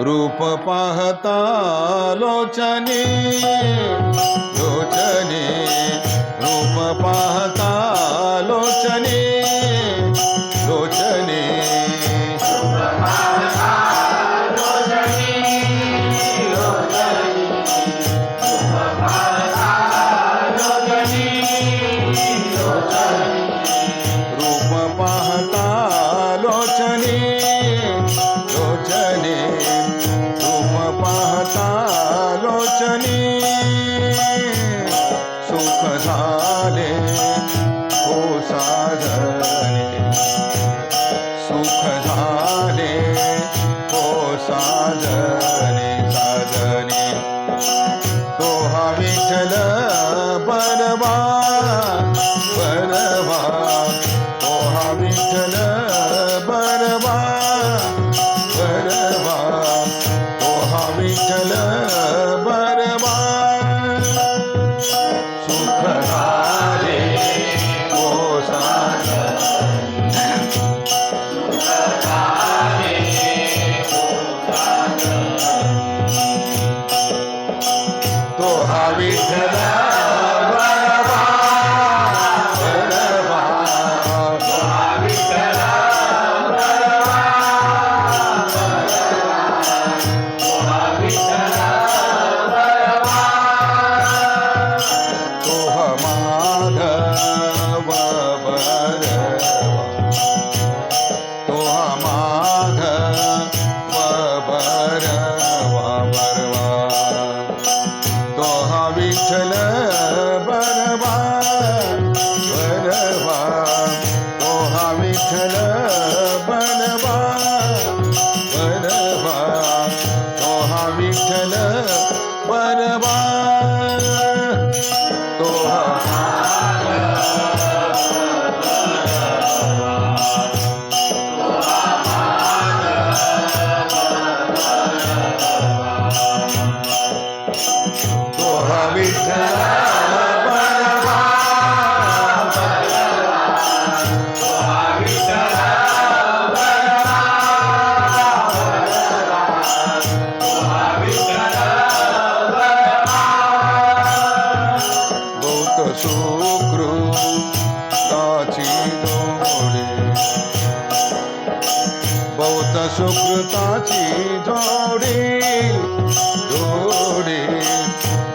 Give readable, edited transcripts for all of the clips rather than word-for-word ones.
रूप पाहता लोचनी लोचनी रूप पाहता लोचनी लोचनी रूप पाहता लोचनी लोचनी रूप पाहता लोचनी सुख झाले हो साधने सुख झाले हो साधने साधने तो हा विठ्ठल बरवा बरवा तो हा विठ्ठल बरवा बरवा तो हा विठ्ठल बरवा सुख झाले हो तो हा विठ्ठल बरवा बरवा तो हा विठ्ठल बरवा तो हा विठ्ठल बरवा तो हा माधव बरवा तो हा माधव बरवा बरवा तो हा विठ्ठल बरवा बरवा तो हा विठ्ठल बरवा बरवा तो हा विठ्ठल बरवा तो हा तो हा विठ्ठल बरवा तो हा विठ्ठल बरवा तो हा विठ्ठल बरवा बहुत सुकृताची जोडी बहुत सुकृताची जोडी जोडी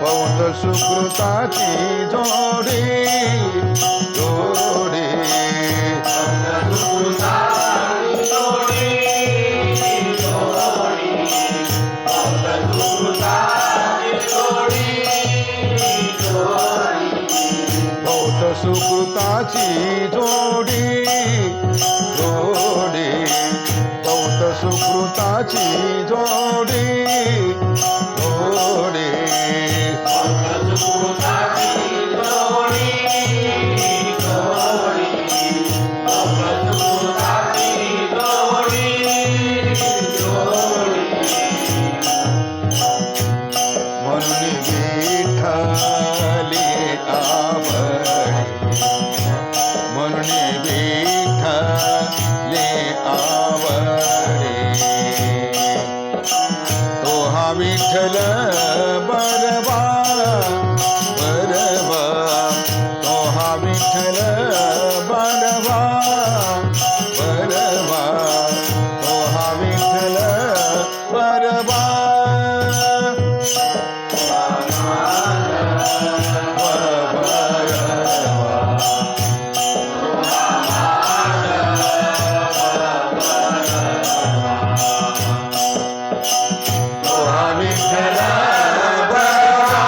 बहुत सुकृताची जोडी जोडी बहुत सुकृताची जोडी जोडी बहुत सुकृताची जोडी जोडी म्हणून विठ्ठली आवडी म्हणून विठ्ठली आवडी तो हा विठ्ठल बरवा बरवा तो हा विठ्ठल बरवा बरवा तो हा विठ्ठल बरवा तो हा विठ्ठल बरवा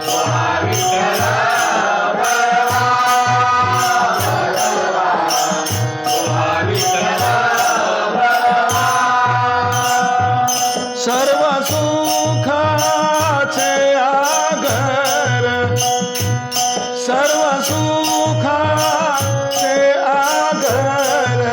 तो हा विठ्ठल बरवा तो हा विठ्ठल बरवा सर्व सुखाचे आगर सर्व सुखाचे आगर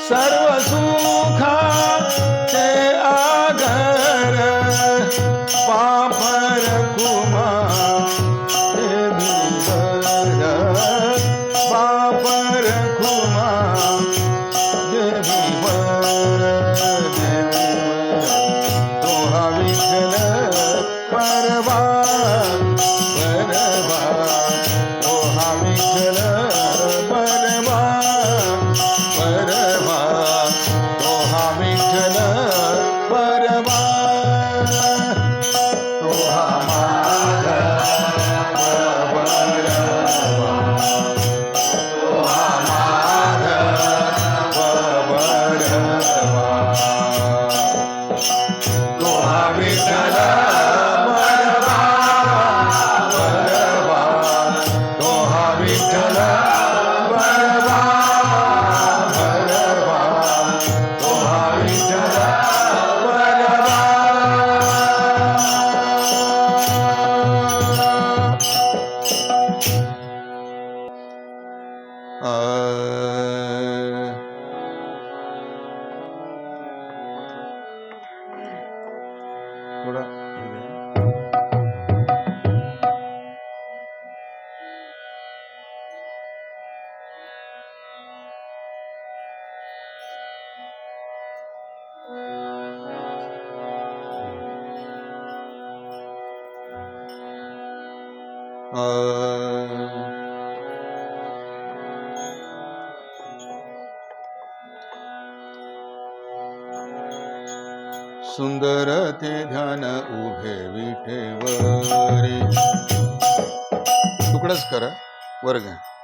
सर्व सुखाचे आगर सुंदर ते ध्यान उभे विठेवरी तुकडच करा वर्ग